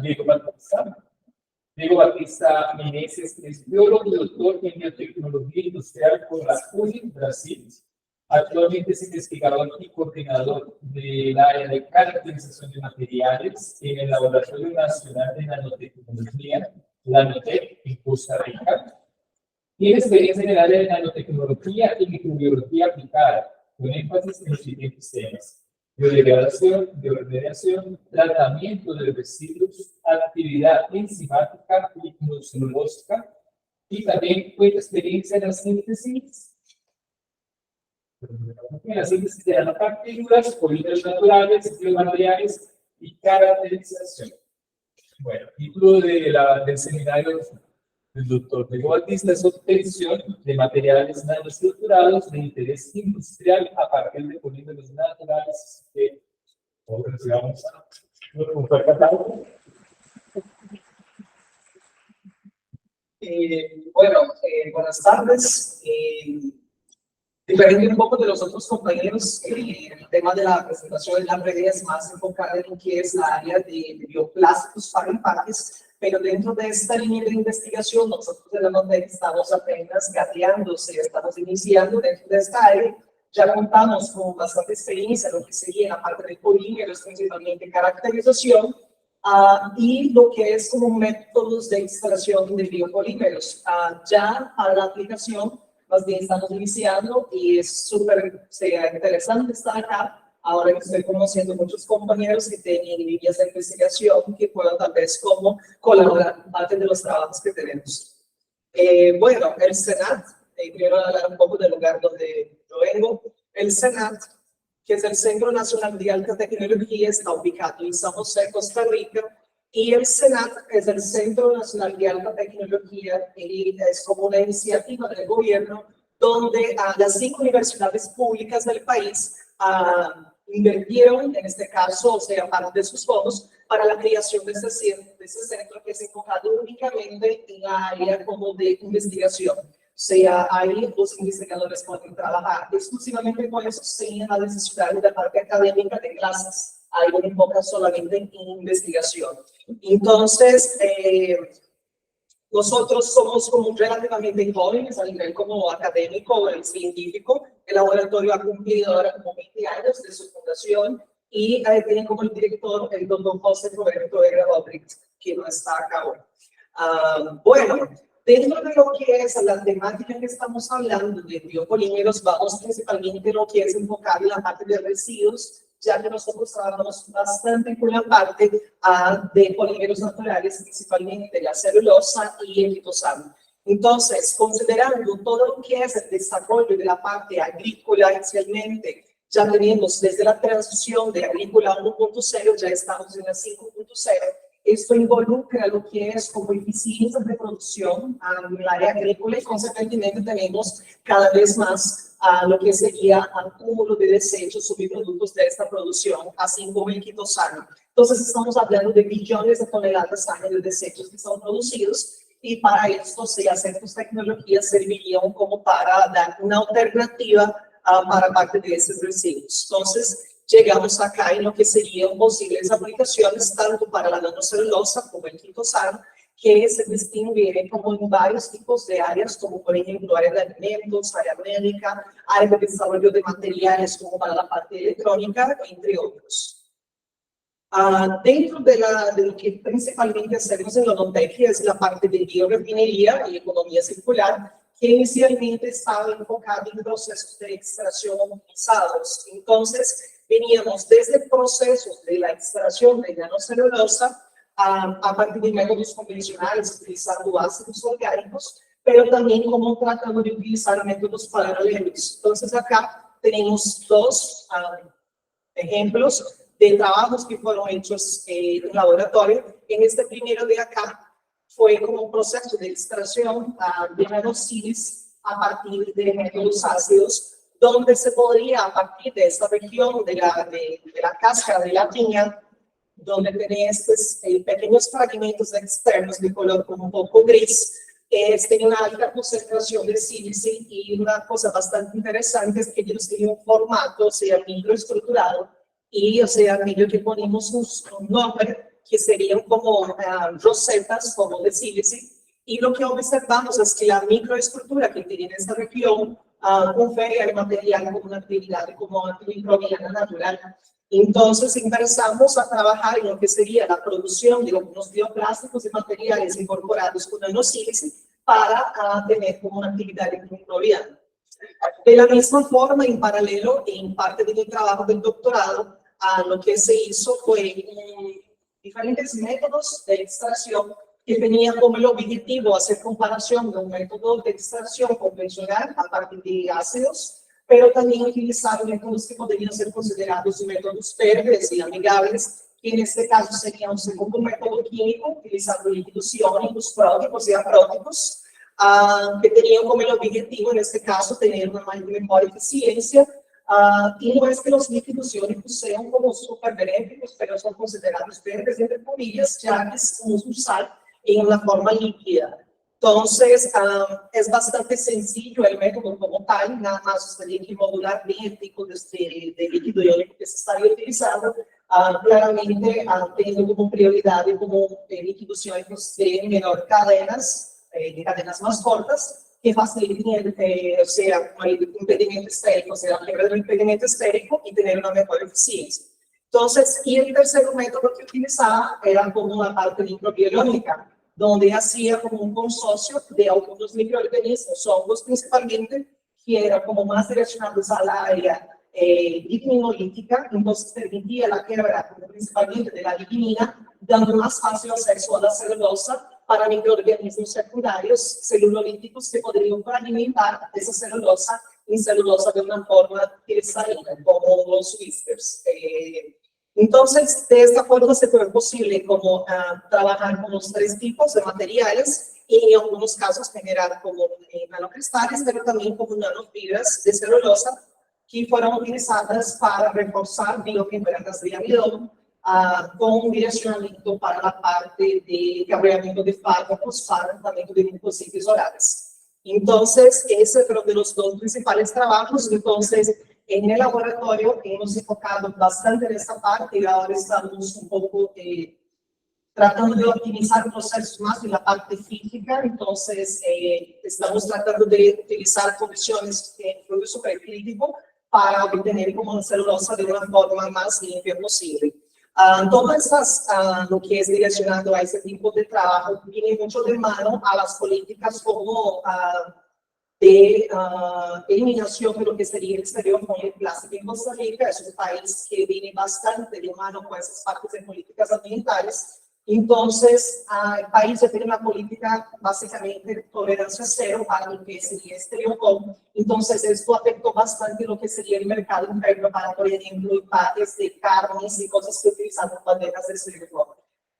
Diego Batista Meneses es biólogo y doctor en biotecnología industrial por la UNI, Brasil. Actualmente es investigador y coordinador del área de caracterización de materiales en el Laboratorio Nacional de Nanotecnología, LANOTEC, en Costa Rica. Tiene experiencia en el área de nanotecnología y microbiología aplicada, con énfasis en los siguientes temas: biodegradación, bioremediación, tratamiento de residuos, actividad enzimática y inmunológica, y también cuenta experiencia en la síntesis de nanopartículas, polímeros naturales, biomateriales y caracterización. Bueno, título del seminario del doctor Diego Batista es obtención de materiales nanoestructurados de interés industrial a partir de polímeros naturales. Vamos a buenas tardes. Diferente un poco de los otros compañeros, el tema de la presentación de la red es más enfocada en lo que es la área de bioplásticos para empaques, pero dentro de esta línea de investigación nosotros en la NOTEC estamos apenas gateándose, estamos iniciando dentro de esta área. Ya contamos con bastante experiencia en lo que sería la parte de polímeros, principalmente caracterización, y lo que es como métodos de instalación de biopolímeros. Ya para la aplicación, más bien estamos iniciando y es súper interesante estar acá. Ahora que estoy conociendo muchos compañeros que tienen líneas de investigación que puedan tal vez como colaborar en parte de los trabajos que tenemos. Bueno, el SENAT, primero hablar un poco del lugar donde yo vengo. El SENAT, que es el Centro Nacional de Alta Tecnología, está ubicado en San José, Costa Rica, y el SENAT es el Centro Nacional de Alta Tecnología, y es como una iniciativa del gobierno donde las 5 universidades públicas del país invirtieron, en este caso, o sea, parte de sus fondos, para la creación de ese centro que es enfocado únicamente en la área como de investigación. O sea, ahí los investigadores pueden trabajar exclusivamente con eso, sin la necesidad de la parte académica de clases. Ahí lo enfocan solamente en investigación. Entonces, nosotros somos como relativamente jóvenes a nivel como académico y científico. El laboratorio ha cumplido ahora como 20 años de su fundación y tiene como el director el doctor José Roberto Vega Rodríguez, que no está acá hoy. Bueno, dentro de lo que es la temática que estamos hablando de biopolímeros, vamos principalmente lo que es enfocar en la parte de residuos, ya que nosotros trabajamos bastante con la parte de polímeros naturales, principalmente la celulosa y el litosano. Entonces, considerando todo lo que es el desarrollo de la parte agrícola inicialmente, ya tenemos desde la transición de agrícola 1.0, ya estamos en la 5.0. Esto involucra lo que es como eficiencia de producción en el área agrícola y consecuentemente tenemos cada vez más lo que sería acúmulo de desechos subproductos de esta producción, así como el quitosano. Entonces estamos hablando de billones de toneladas año de desechos que son producidos y para esto ciertas tecnologías servirían como para dar una alternativa para parte de esos residuos. Entonces, llegamos acá en lo que serían posibles aplicaciones tanto para la nanocelulosa como el quitosano, que se distinguen como en varios tipos de áreas, como por ejemplo área de alimentos, área médica, área de desarrollo de materiales como para la parte electrónica, entre otros. Dentro de lo que principalmente hacemos en la NOTEC es la parte de biorefinería y economía circular, que inicialmente estaba enfocada en procesos de extracción optimizados. Entonces, veníamos desde procesos de la extracción de nanocelulosa a partir de métodos convencionales, utilizando ácidos orgánicos, pero también como tratando de utilizar métodos paralelos. Entonces, acá tenemos dos ejemplos de trabajos que fueron hechos en el laboratorio. En este primero de acá fue como un proceso de extracción de nanocilis a partir de métodos ácidos, donde se podría, a partir de esta región de la cáscara de la piña, donde tiene estos pequeños fragmentos externos de color como un poco gris, tiene una alta concentración de sílice y una cosa bastante interesante es que ellos tienen un formato, o sea, microestructurado, y o sea, aquello que ponemos un nombre que serían como rosetas, como de sílice, y lo que observamos es que la microestructura que tiene esta región confiere al material como una actividad como antimicrobiana natural. Entonces empezamos a trabajar en lo que sería la producción de algunos bioplásticos y materiales incorporados con nanosílice para tener como una actividad antimicrobiana. De la misma forma, en paralelo, en parte de mi trabajo del doctorado, lo que se hizo fue diferentes métodos de extracción que tenían como el objetivo hacer comparación de un método de extracción convencional a partir de ácidos, pero también utilizar métodos que podrían ser considerados métodos verdes y amigables, que en este caso sería un segundo método químico, utilizando líquidos iónicos, próticos y apróticos, que tenían como el objetivo, en este caso, tener una mejor eficiencia. Y no es que los líquidos iónicos sean como súper benéficos, pero son considerados verdes, entre comillas, ya que es como usar en una forma líquida. Entonces, es bastante sencillo el método como tal, nada más usted tiene que modular bien el tipo de líquido iónico que se estaría utilizando, claramente teniendo como prioridad como líquidos iónicos de menor cadenas, de cadenas más cortas, que faciliten, o sea, el impedimento estérico, o sea, la quiebra del impedimento estérico y tener una mejor eficiencia. Entonces, y el tercer método que utilizaba era como una parte microbiológica, donde hacía como un consorcio de algunos microorganismos, hongos principalmente, que eran como más direccionados al área lignolítica, entonces permitía la quiebra principalmente de la lignina, dando más fácil acceso a la celulosa para microorganismos secundarios celulolíticos que podrían fragmentar esa celulosa en celulosa de una forma cristalina, como los whiskers. Entonces, de esta forma se fue posible como trabajar con los tres tipos de materiales y en algunos casos generar como nanocristales, pero también como nanofibras de celulosa que fueron utilizadas para reforzar biofibras de almidón con un direccionamiento para la parte de cableamiento de fármacos para tratamiento de mucositis orales. Entonces, ese fue de los dos principales trabajos. Entonces, en el laboratorio hemos enfocado bastante en esta parte y ahora estamos un poco tratando de optimizar procesos más en la parte física. Entonces, estamos tratando de utilizar condiciones de fluido supercrítico para obtener como una celulosa de una forma más limpia posible. Todas estas, lo que es direccionado a ese tipo de trabajo, viene mucho de mano a las políticas como de eliminación de lo que sería el exterior con el plástico en Costa Rica. Es un país que viene bastante de mano con esas partes de políticas ambientales. Entonces, el país ya tiene una política básicamente de tolerancia cero para lo que sería estereocom. Entonces, esto afectó bastante lo que sería el mercado interno para, por ejemplo, empaques de carnes y cosas que utilizan bandejas de estereocom.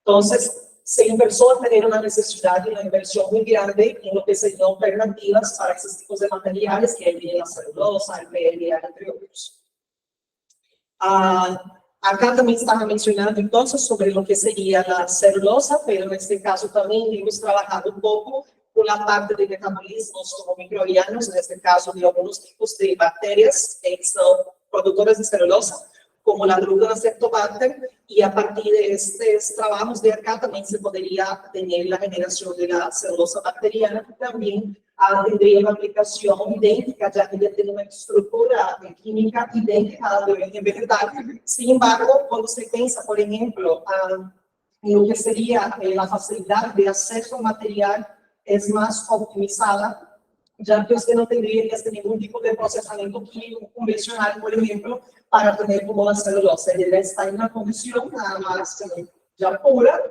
Entonces, se empezó a tener una necesidad y una inversión muy grande en lo que serían alternativas para esos tipos de materiales, que hay la celulosa, el PLA, entre otros. Acá también estaba mencionando entonces sobre lo que sería la celulosa, pero en este caso también hemos trabajado un poco con la parte de metabolismos como microbianos, en este caso de algunos tipos de bacterias que son productoras de celulosa, como la Lactobacter, y a partir de estos trabajos de acá también se podría tener la generación de la celulosa bacteriana, que también tendría una aplicación idéntica, ya que ya tiene una estructura química idéntica a la de origen vegetal. Sin embargo, cuando se piensa, por ejemplo, en lo que sería la facilidad de acceso al material, es más optimizada, ya que usted no tendría que hacer ningún tipo de procesamiento químico convencional, por ejemplo, para tener como la celulosa. Ella está en una condición nada más ya pura.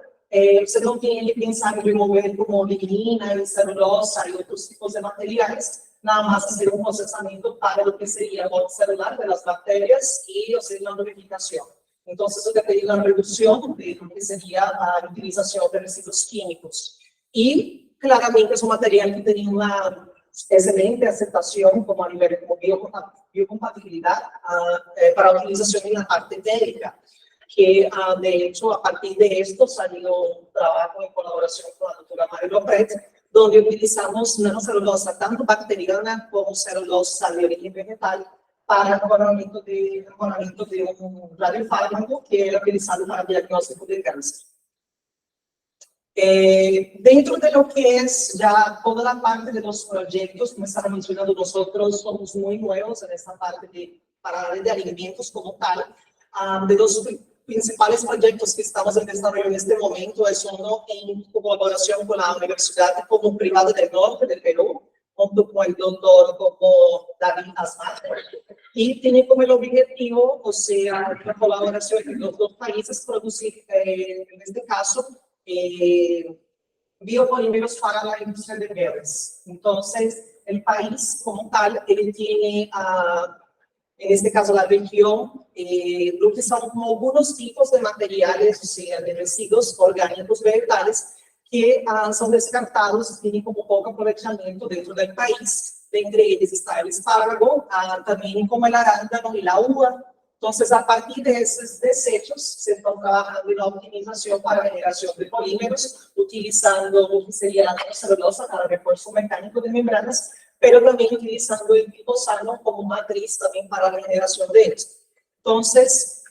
Usted no tiene que pensar en remover como lignina y celulosa y otros tipos de materiales, nada más hacer un procesamiento para lo que sería el borde celular de las bacterias y hacer una modificación. Entonces, eso depende de una reducción de lo que sería la utilización de residuos químicos. Y claramente es un material que tenía una excelente aceptación como a nivel de biocompatibilidad para utilización en la parte médica, que de hecho a partir de esto salió un trabajo en colaboración con la doctora Mari López, donde utilizamos nanocelulosa tanto bacteriana como celulosa de origen vegetal para el mejoramiento de un radiofármaco que era utilizado para el diagnóstico de cáncer. Dentro de lo que es ya toda la parte de los proyectos, como estaba mencionando, nosotros somos muy nuevos en esta parte para la red de alimentos como tal. De los principales proyectos que estamos en desarrollo en este momento es uno en colaboración con la Universidad Común Privada del Norte de Perú, junto con el doctor David Asmar, y tiene como el objetivo, o sea, la colaboración entre los dos países, producir, en este caso, biopolímeros para la industria de berries. Entonces, el país como tal, él tiene, en este caso la región, lo que son como algunos tipos de materiales, o sea, de residuos orgánicos vegetales, que son descartados y tienen como poco aprovechamiento dentro del país. De entre ellos está el espárrago, también como el arándano y la uva. Entonces, a partir de esos desechos, se está trabajando en la optimización para la generación de polímeros, utilizando lo que sería la nanocelulosa para refuerzo mecánico de membranas, pero también utilizando el glifosano como matriz también para la generación de esto. Entonces,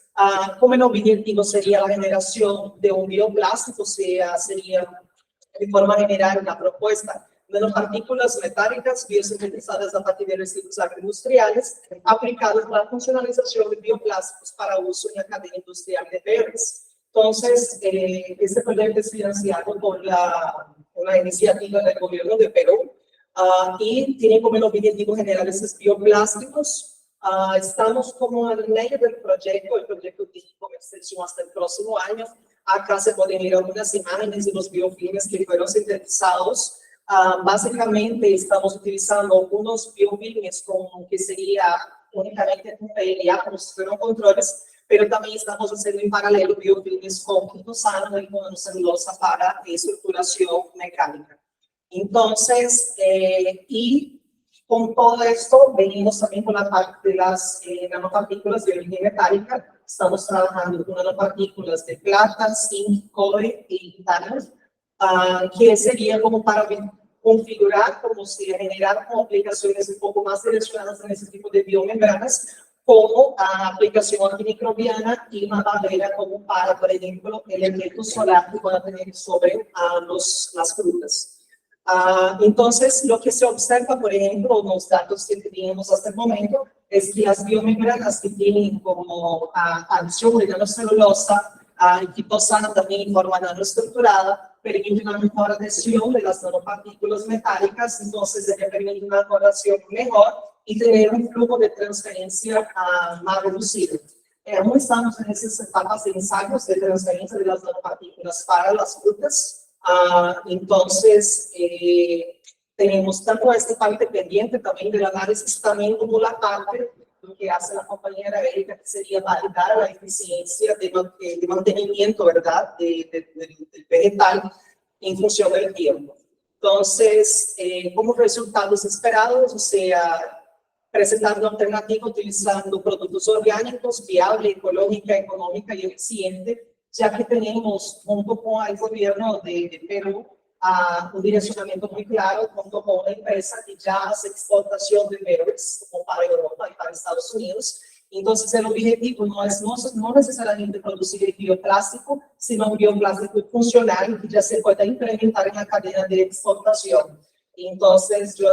como el objetivo sería la generación de un bioplástico, o sea, sería de forma general una propuesta de nanopartículas metálicas biosintetizadas a partir de residuos agroindustriales aplicados a la funcionalización de bioplásticos para uso en la cadena industrial de berries. Entonces, este proyecto es financiado por una iniciativa del gobierno de Perú y tiene como el objetivo generar esos bioplásticos. Estamos como en medio del proyecto, el proyecto tiene como extensión hasta el próximo año. Acá se pueden ver algunas imágenes de los biofilmes que fueron sintetizados. Básicamente estamos utilizando unos biofilmes como que sería únicamente un PLA, como si fueran controles, pero también estamos haciendo en paralelo biofilmes con glifosano y con celulosa para estructuración mecánica. Entonces, y con todo esto, venimos también con la parte de las nanopartículas de origen metálica. Estamos trabajando con nanopartículas de plata, zinc, cobre y titanio, que sería como para configurar, como si generar aplicaciones un poco más direccionadas en ese tipo de biomembranas, como aplicación antimicrobiana y una barrera como para, por ejemplo, el efecto solar que pueda tener sobre las frutas. Entonces, lo que se observa, por ejemplo, los datos que teníamos hasta el momento, es que las biomembranas que tienen como adición de nanocelulosa, glifosano también en forma nanoestructurada, permiten una mejor adhesión de las nanopartículas metálicas, entonces debe permitir una correlación mejor y tener un flujo de transferencia más reducido. Aún estamos en esas etapas de ensayos de transferencia de las nanopartículas para las frutas. Entonces, tenemos tanto esta parte pendiente también del análisis, también como la parte que hace la compañera Erika, que sería validar la eficiencia de mantenimiento, ¿verdad?, del vegetal en función del tiempo. Entonces, como resultados esperados, o sea, presentar una alternativa utilizando productos orgánicos, viable, ecológica, económica y eficiente, ya que tenemos, junto con el gobierno de Perú, un direccionamiento muy claro, junto con una empresa que ya hace exportación de berries, como para Europa y para Estados Unidos. Entonces, el objetivo no es no necesariamente producir el bioplástico, sino un bioplástico funcional que ya se pueda implementar en la cadena de exportación. Entonces, yo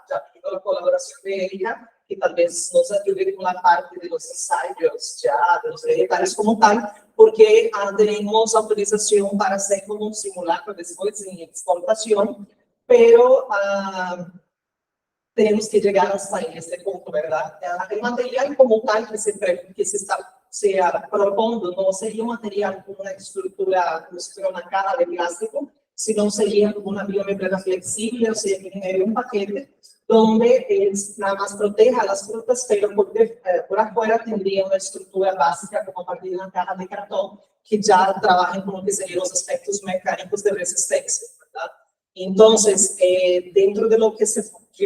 ya pido la colaboración de ella, que tal vez nos ayude con la parte de los ensayos, ya de los vegetales como tal, porque tenemos autorización para hacer como un simulacro después en exportación, pero tenemos que llegar hasta en este punto, ¿verdad? El material como tal que se está propondo no sería un material con una estructura, como si fuera una caja de plástico, sino sería como una biomembrana flexible, o sea, que genere un paquete donde nada más proteja las frutas, pero por afuera tendría una estructura básica como a partir de una caja de cartón que ya trabajen con lo que serían los aspectos mecánicos de resistencia, ¿verdad? Entonces, dentro de lo que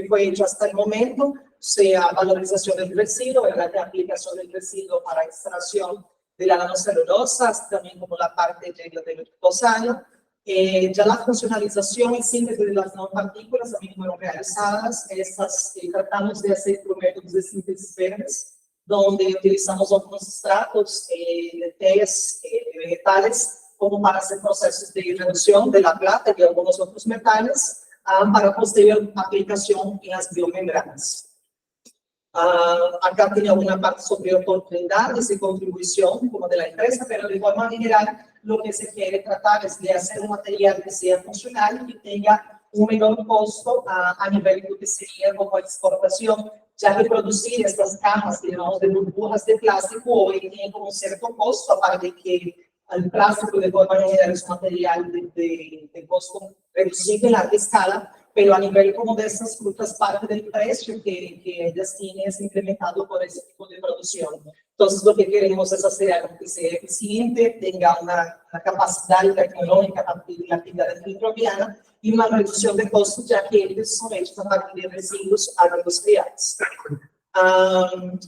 fue hecho hasta el momento, sea valorización del residuo, ¿verdad?, de aplicación del residuo para extracción de la nanocelulosa, también como la parte del glifosano. Ya la funcionalización y síntesis de las nanopartículas también fueron realizadas. Estas tratamos de hacer por métodos de síntesis verdes, donde utilizamos algunos extractos de tés vegetales como para hacer procesos de reducción de la plata y de algunos otros metales para posterior aplicación en las biomembranas. Acá tiene una parte sobre oportunidades y contribución como de la empresa, pero de forma general lo que se quiere tratar es de hacer un material que sea funcional y que tenga un menor costo a nivel de lo que sería como exportación, ya que producir estas cajas, digamos, de burbujas de plástico hoy tiene como un cierto costo, aparte de que el plástico de forma general es un material de costo reducido en larga escala, pero a nivel como de estas frutas, parte del precio que ellas tienen es incrementado por ese tipo de producción. Entonces, lo que queremos es hacer algo que sea eficiente, tenga una capacidad tecnológica a partir de la actividad microbiana y una reducción de costos, ya que ellos son hechos a partir de residuos agroindustriales.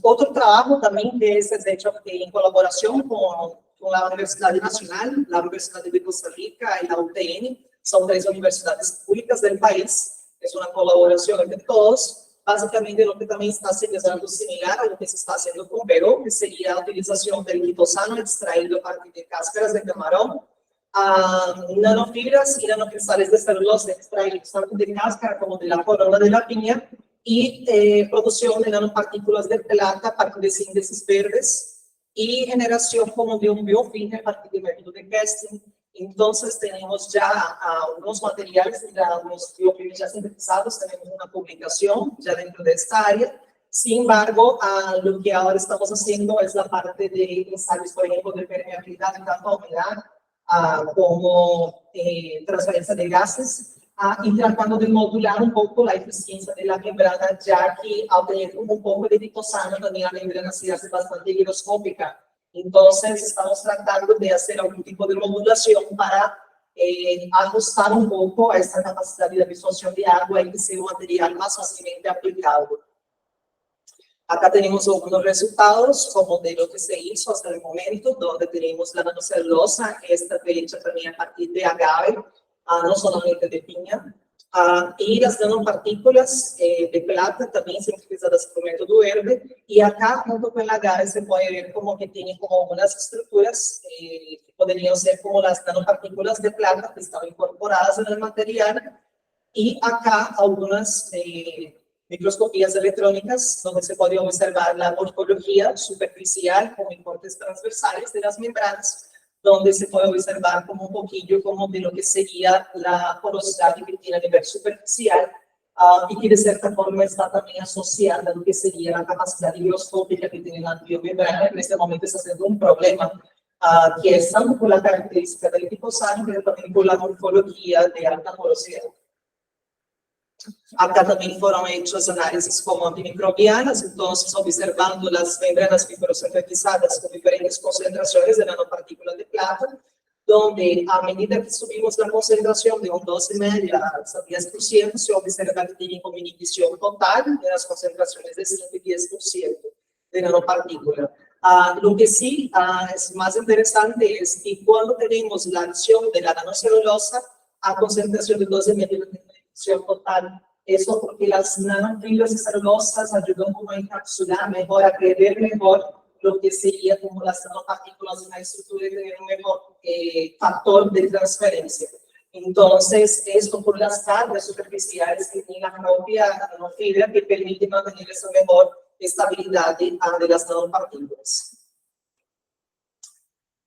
Otro trabajo también que es hecho en colaboración con la Universidad Nacional, la Universidad de Costa Rica y la UTN, son 3 universidades públicas del país, es una colaboración entre todos. Básicamente lo que también está haciendo es algo similar a lo que se está haciendo con Vero, que sería la utilización del glifosano extraído a partir de cáscaras de camarón, nanofibras y nanocristales de celulosa extraídos tanto de cáscara como de la corona de la piña y producción de nanopartículas de plata a partir de síntesis verdes y generación como de un biofilm a partir del método de casting. Entonces tenemos ya unos materiales, los biofilms ya sintetizados, tenemos una publicación ya dentro de esta área. Sin embargo, lo que ahora estamos haciendo es la parte de ensayos, por ejemplo, de permeabilidad y tanto humedad como transferencia de gases y tratando de modular un poco la eficiencia de la membrana, ya que al tener un poco de glifosano también la membrana se hace bastante higroscópica. Entonces, estamos tratando de hacer algún tipo de modulación para ajustar un poco a esta capacidad de absorción de agua y que sea un material más fácilmente aplicable. Acá tenemos algunos resultados, como de lo que se hizo hasta el momento, donde tenemos la nanocelulosa, esta hecha también a partir de agave, no solamente de piña, y las nanopartículas de plata también sintetizadas por método verde, y acá junto con el agave se puede ver como que tiene como unas estructuras que podrían ser como las nanopartículas de plata que están incorporadas en el material, y acá algunas microscopías electrónicas donde se puede observar la morfología superficial con cortes transversales de las membranas, donde se puede observar como un poquillo como de lo que sería la porosidad que tiene a nivel superficial y que de cierta forma está también asociada a lo que sería la capacidad higroscópica que tiene la biomembrana. En este momento está siendo un problema que es tanto por la característica del glifosano, pero también por la morfología de alta porosidad. Acá también fueron hechos análisis como antimicrobianas, entonces observando las membranas microsintetizadas con diferentes concentraciones de nanopartículas de plata, donde a medida que subimos la concentración de un 12,5 a 10%, se observa que tiene como inhibición total de las concentraciones de 5 y 10% de nanopartícula. Lo que sí es más interesante es que cuando tenemos la adición de la nanocelulosa a concentración de 12,5 de inhibición total, eso porque las nanofibras y celulosas ayudan como a encapsular mejor, a prever mejor lo que sería como las nanopartículas en la estructura y tener un mejor factor de transferencia. Entonces, esto por las cargas superficiales que tiene la propia nanofibra que permite mantener esa mejor estabilidad de las nanopartículas.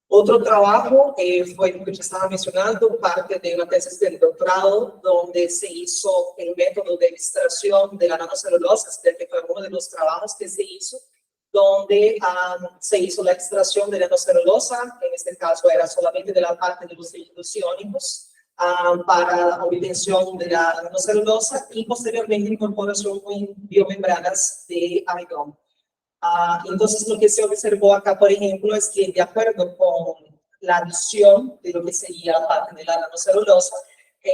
Otro trabajo fue lo que yo estaba mencionando, parte de una tesis del doctorado, donde se hizo el método de extracción de la nanocelulosa, que fue uno de los trabajos que se hizo, donde se hizo la extracción de la nanocelulosa, en este caso era solamente de la parte de los tejidos iónicos, para la obtención de la nanocelulosa y posteriormente incorporación en biomembranas de algodón. Entonces, lo que se observó acá, por ejemplo, es que de acuerdo con la adición de lo que sería parte de la nanocelulosa,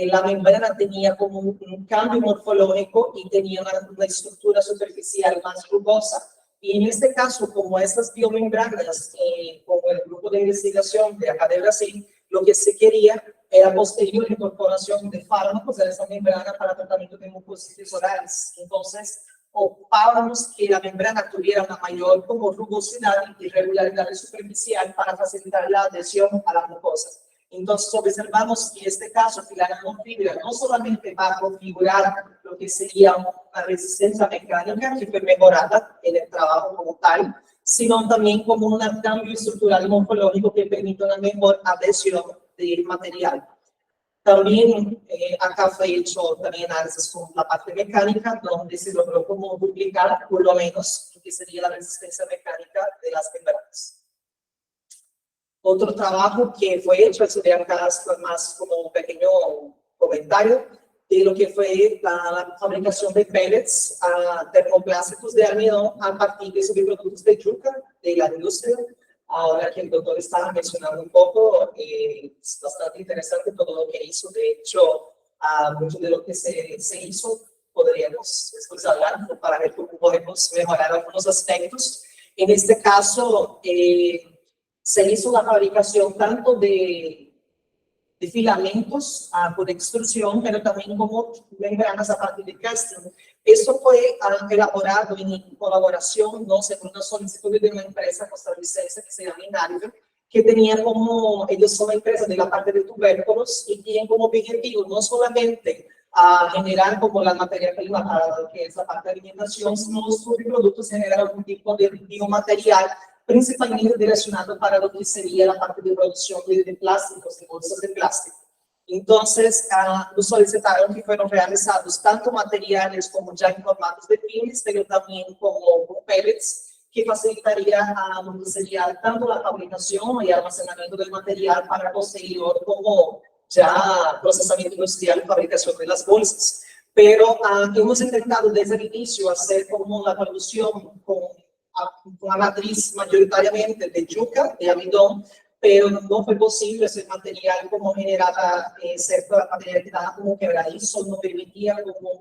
la membrana tenía como un cambio morfológico y tenía una estructura superficial más rugosa. Y en este caso, como estas biomembranas, como el grupo de investigación de acá de Brasil, lo que se quería era posterior incorporación de fármacos a esa membrana para tratamiento de mucositis orales. Entonces, ocupábamos que la membrana tuviera una mayor como rugosidad y regularidad superficial para facilitar la adhesión a la mucosa. Entonces observamos que este caso, filamento fibra, no solamente va a configurar lo que sería una resistencia mecánica que fue mejorada en el trabajo como tal, sino también como un cambio estructural morfológico que permite una mejor adhesión del material. También acá fue hecho también análisis con la parte mecánica, donde se logró como duplicar por lo menos lo que sería la resistencia mecánica de las membranas. Otro trabajo que fue hecho, eso de acá es más como un pequeño comentario, de lo que fue la fabricación de pellets termoplásticos de almidón a partir de subproductos de yuca de la industria. Ahora que el doctor estaba mencionando un poco, es bastante interesante todo lo que hizo. De hecho, mucho de lo que se hizo podríamos después hablar para ver cómo podemos mejorar algunos aspectos. En este caso, se hizo la fabricación tanto de filamentos por extrusión, pero también como membranas a partir de casting. Esto fue elaborado en colaboración, no sé, con una solicitud de una empresa costarricense que se llama Inalga, que tenía como, ellos son empresas de la parte de tubérculos y tienen como objetivo no solamente generar como la materia prima para lo que es la parte de alimentación, sino los subproductos generar algún tipo de biomaterial principalmente direccionado para lo que sería la parte de producción de plásticos, de bolsas de plástico. Entonces, nos solicitaron que fueron realizados tanto materiales como ya en formatos de pines, pero también como pellets, que facilitaría lo que sería tanto la fabricación y almacenamiento del material para posterior como ya procesamiento industrial y fabricación de las bolsas. Pero hemos intentado desde el inicio hacer como la producción con una matriz mayoritariamente de yuca, de almidón, pero no fue posible ese material como generaba cierta material que estaba como quebradizo, no permitía como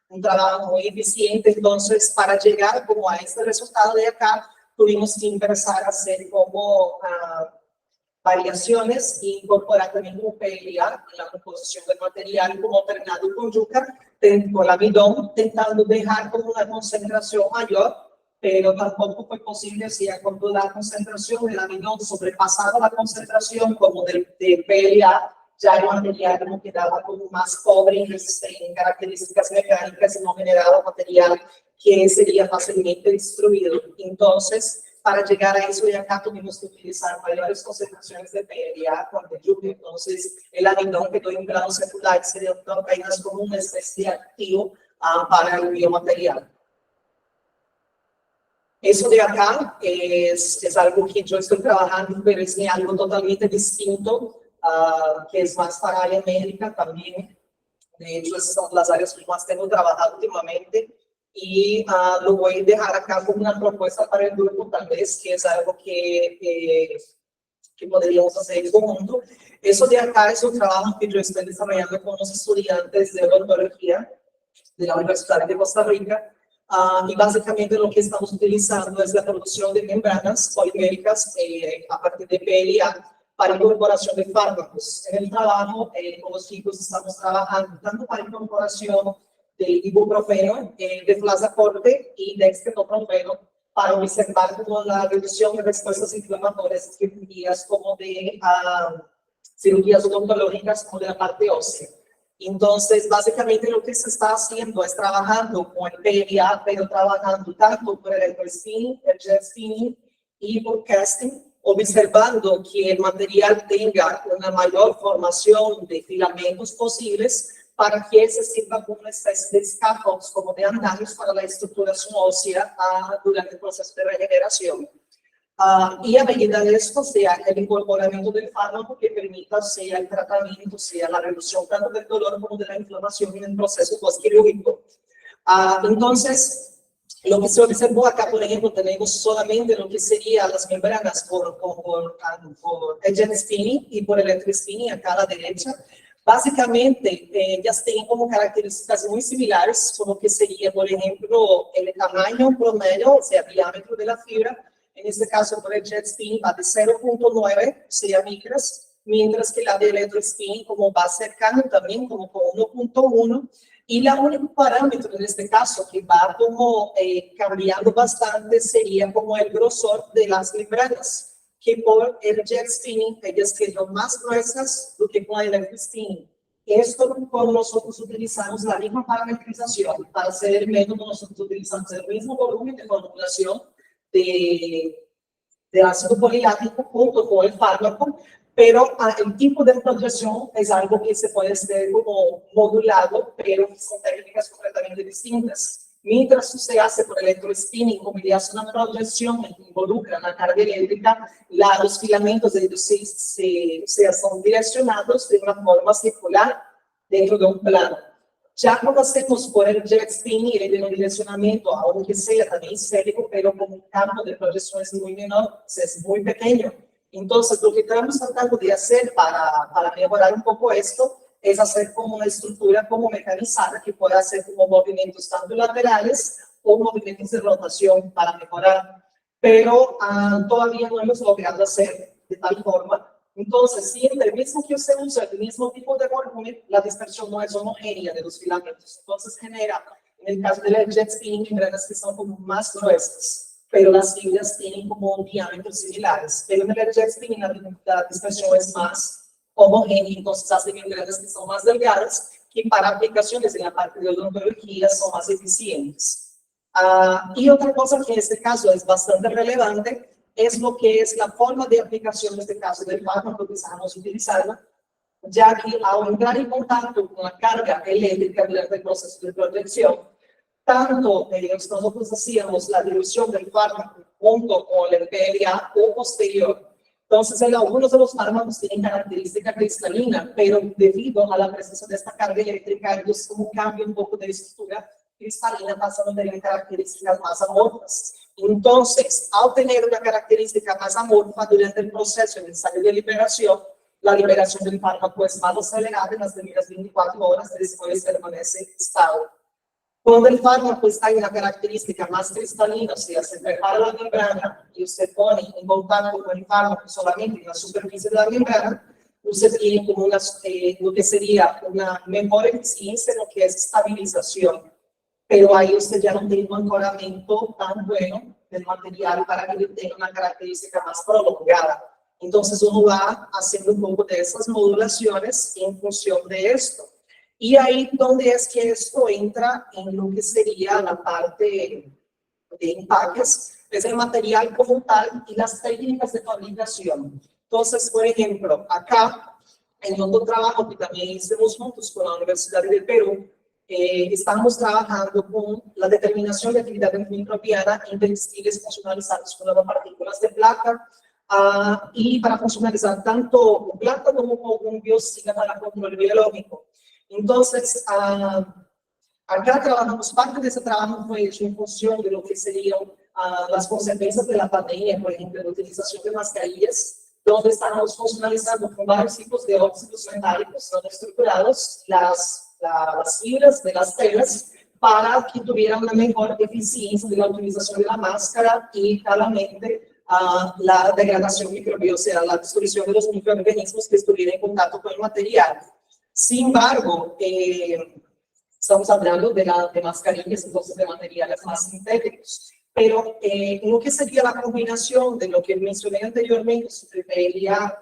un trabajo muy eficiente. Entonces, para llegar como a este resultado de acá, tuvimos que empezar a hacer como variaciones e incorporar también como PLA en la composición del material como alternado con yuca, con almidón, intentando dejar como una concentración mayor, pero tampoco fue posible si cuando la concentración del almidón sobrepasaba la concentración como de PLA, ya el material como quedaba como más pobre en características mecánicas y no generaba material que sería fácilmente destruido. Entonces, para llegar a eso, ya acá tuvimos que utilizar mayores concentraciones de PLA con de yuca. Entonces, el almidón quedó en grado secundario, se dio apenas como una especie de activo para el biomaterial. Eso de acá es algo que yo estoy trabajando, pero es algo totalmente distinto, que es más para área médica también. De hecho, esas son las áreas que más tengo trabajado últimamente. Y lo voy a dejar acá como una propuesta para el grupo, tal vez, que es algo que podríamos hacer en conjunto. Eso de acá es un trabajo que yo estoy desarrollando con los estudiantes de odontología de la Universidad de Costa Rica. Y básicamente lo que estamos utilizando es la producción de membranas poliméricas a partir de PLA para incorporación de fármacos. En el trabajo con los chicos estamos trabajando tanto para incorporación de ibuprofeno, de flazacorte y dextromethorphan para observar como la reducción de respuestas inflamatorias en cirugías como de cirugías odontológicas como de la parte ósea. Entonces, básicamente lo que se está haciendo es trabajando con el PLA, pero trabajando tanto por el electrospinning, el jet spinning y por casting, observando que el material tenga una mayor formación de filamentos posibles para que se sirva como una especie de scaffolds, como de andamios para la estructuración ósea durante el proceso de regeneración. Y a medida de esto, sea el incorporamiento del fármaco que permita, sea el tratamiento, sea la reducción tanto del dolor como de la inflamación en el proceso postquirúrgico. Entonces, lo que se observó acá, por ejemplo, tenemos solamente lo que serían las membranas por el jet spinning y por el electrospinning acá a la derecha. Básicamente, ellas tienen como características muy similares, como que sería, por ejemplo, el tamaño promedio, o sea, el diámetro de la fibra. En este caso, por el jet spinning va de 0.9, sería micras, mientras que la de electrospinning como va cercano también, como con 1.1. Y la único parámetro en este caso que va como cambiando bastante sería como el grosor de las membranas, que por el jet spinning ellas quedan más gruesas do que con el electric spinning. Esto, como nosotros utilizamos la misma parametrización para hacer el método, nosotros utilizamos el mismo volumen de formulación de ácido polilático junto con el fármaco, pero el tipo de proyección es algo que se puede ser como modulado, pero son técnicas completamente distintas. Mientras usted hace por electrospinning, como le hace una proyección que involucra la carga eléctrica, los filamentos de ellos son direccionados de una forma circular dentro de un plano. Ya cuando hacemos por el jet spinning, ele tem um direcionamento, aunque sea también esférico, pero con un campo de proyecciones muy menor, es muy pequeño. Entonces, lo que estamos tratando de hacer para mejorar un poco esto es hacer como una estructura como mecanizada que pueda hacer como movimientos tanto laterales o movimientos de rotación para mejorar. Pero todavía no hemos logrado hacer de tal forma. Entonces, si en el mismo que usted usa el mismo tipo de volumen, la dispersión no es homogénea de los filamentos. Entonces, genera, en el caso del jet spinning, membranas que son como más gruesas, pero las fibras tienen como un diámetro similares. Pero en el jet spinning la dispersión es más homogénea, entonces hace membranas que son más delgadas, que para aplicaciones en la parte de odontología son más eficientes. Y otra cosa que en este caso es bastante relevante es lo que es la forma de aplicación, en este caso del fármaco que estamos utilizando, ya que al entrar en contacto con la carga eléctrica durante el proceso de protección, tanto nosotros hacíamos la dilución del fármaco junto con el PLA o posterior. Entonces, algunos de los fármacos tienen característica cristalina, pero debido a la presencia de esta carga eléctrica, ellos como cambian un poco de estructura cristalina, pasando a tener características más amorfas. Entonces, al tener una característica más amorfa durante el proceso de ensayo de liberación, la liberación del fármaco es más acelerada en las primeras 24 horas, después permanece estable. Cuando el fármaco está en una característica más cristalina, o sea, se prepara la membrana y usted pone en contacto con el fármaco solamente en la superficie de la membrana, usted tiene como lo que sería una mejor eficiencia en lo que es estabilización. Pero ahí usted ya no tiene un ancoramiento tan bueno del material para que tenga una característica más prolongada. Entonces uno va haciendo un poco de esas modulaciones en función de esto. Y ahí donde es que esto entra en lo que sería la parte de empaques, es el material como tal y las técnicas de fabricación. Entonces, por ejemplo, acá en otro trabajo que también hicimos juntos con la Universidad del Perú, estamos trabajando con la determinación de actividad antimicrobiana en textiles funcionalizados con nanopartículas de plata y para funcionalizar tanto plata como un biocida para control biológico. Entonces, acá trabajamos, parte de ese trabajo fue hecho en función de lo que serían las consecuencias de la pandemia, por ejemplo, la utilización de mascarillas, donde estamos funcionalizando con varios tipos de óxidos metálicos no estructurados, las fibras de las telas, para que tuvieran una mejor eficiencia de la utilización de la máscara y claramente la degradación microbiana, o sea, la destrucción de los microorganismos que estuvieran en contacto con el material. Sin embargo, estamos hablando de mascarillas, entonces de materiales más sintéticos. Pero lo que sería la combinación de lo que mencioné anteriormente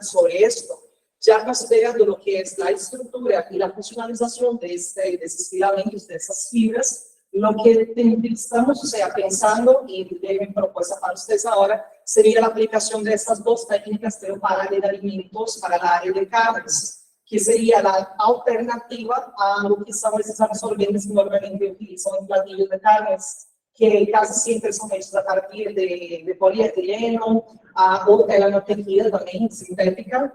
sobre esto, ya considerando lo que es la estructura y la funcionalización de esos filamentos, de esas fibras, lo que estamos, o sea, pensando y de mi propuesta para ustedes ahora sería la aplicación de estas dos técnicas, pero para el área de alimentos, para el área de carnes, que sería la alternativa a lo que son esos absorbentes que normalmente utilizan en platillos de carnes, que casi siempre son hechos a partir de polietileno o tela no tejida también sintética,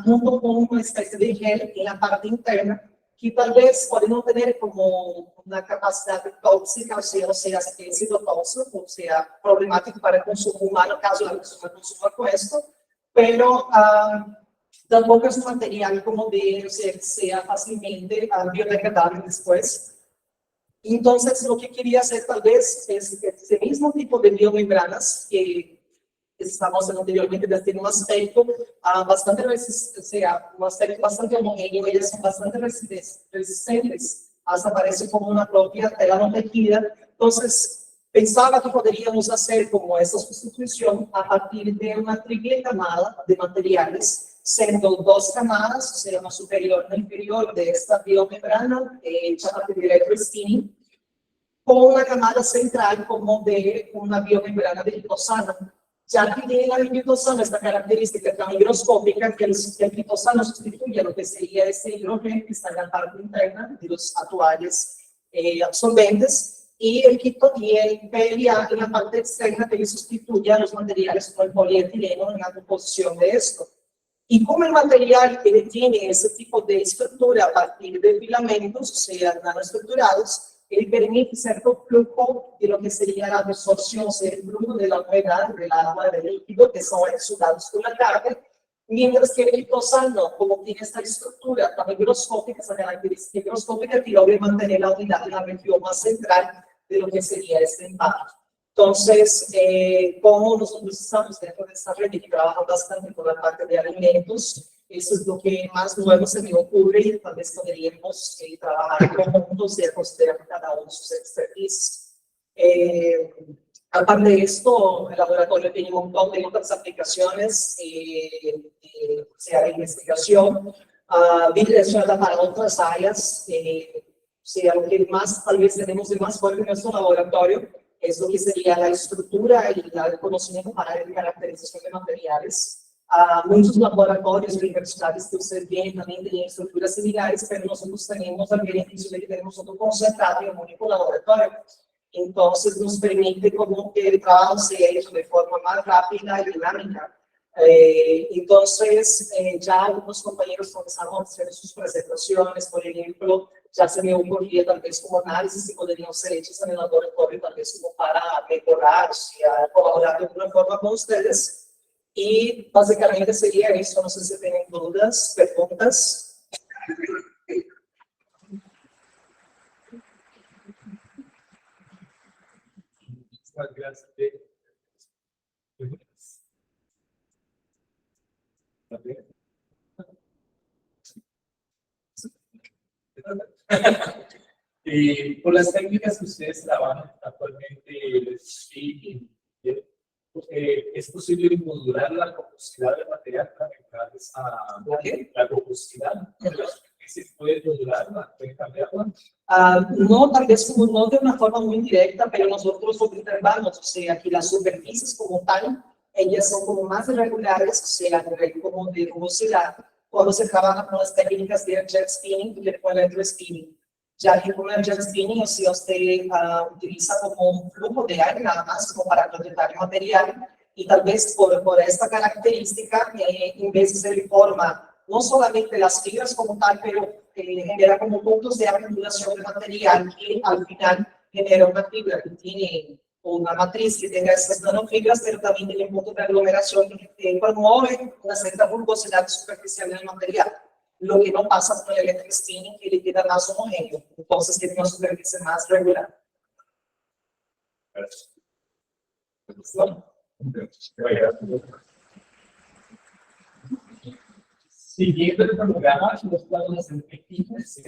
junto con una especie de gel en la parte interna, que tal vez puede no tener como una capacidad tóxica, o sea, citotóxico, o sea, problemático para el consumo humano, caso la persona consuma con esto, pero tampoco es un material como de sea fácilmente biodegradable después. Entonces, lo que quería hacer tal vez es ese mismo tipo de biomembranas que estamos anteriormente, tiene un aspecto bastante resistente, o sea, un aspecto bastante homogéneo, ellas son bastante resistentes, hasta parece como una propia tela no tejida. Entonces, Pensaba que podríamos hacer como esa sustitución a partir de una triple camada de materiales, siendo dos camadas, o sea, una superior y una inferior de esta biomembrana hecha a partir de electrospinning, con una camada central como de una biomembrana de glitosano. Ya que tiene la glitosano esta característica tan higroscópica que el glitosano sustituye lo que sería ese hidrógeno que está en la parte interna de los actuales absorbentes, y el PLA en la parte externa que le sustituye a los materiales como el polietileno en la composición de esto. Y como el material tiene ese tipo de estructura a partir de filamentos, o sea, nanoestructurados, él permite cierto flujo de lo que sería la absorción, o sea, el flujo de la humedad, del agua, del líquido, que son exudados con la carga, mientras que el glitosano, como tiene esta estructura tan higroscópica, esa característica higroscópica, que logra mantener la unidad en la región más central de lo que sería este impacto. Entonces, como nosotros estamos dentro de esta red y que trabaja bastante con la parte de alimentos, eso es lo que más nuevo se me ocurre, y tal vez podríamos trabajar juntos y considerar cada uno sus expertise. Aparte de esto, el laboratorio tiene un montón de otras aplicaciones, sea de investigación, direccionada para otras áreas, sea lo que más tal vez tenemos de más fuerte en nuestro laboratorio, es lo que sería la estructura y el conocimiento para la caracterización de materiales. Muchos laboratorios universitarios que ustedes ven también tienen estructuras similares, pero nosotros tenemos el beneficio de que tenemos otro concentrado en un único laboratorio. Entonces nos permite como que el trabajo sea hecho de forma más rápida y dinámica. Entonces ya algunos compañeros comenzaron a hacer sus presentaciones, por ejemplo, ya se me ocurría tal vez como análisis que podrían ser hechos en el laboratorio, tal vez como para mejorar, o sea, colaborar de alguna forma con ustedes. Y básicamente sería eso, no sé si tienen dudas, preguntas. Muchas gracias. Por las técnicas que ustedes trabajan actualmente, sí, ¿es posible modular la composición del material para mejorar la composición? ¿Se puede modularla? ¿Puede cambiarla? No, tal vez como no de una forma muy directa, pero nosotros observamos, o sea, que las superficies como tal, ellas son como más irregulares, o sea, a nivel como de rugosidad, cuando se trabaja con las técnicas de jet spinning y de electrospinning. Ya que con el jet spinning, o sea, usted utiliza como un flujo de aire nada más como para proyectar el material, y tal vez por esta característica, en vez de ser forma no solamente las fibras como tal, pero genera como puntos de acumulación de material que al final genera una fibra que tiene una matriz que tenga esas nanofibras, pero también tiene puntos de aglomeración que promueven una cierta rugosidad superficial del material. Lo que no pasa con el electrospinning, que le queda más homogéneo, entonces tiene una superficie más regular. Gracias. Siguiendo el programa, los planos efectivos,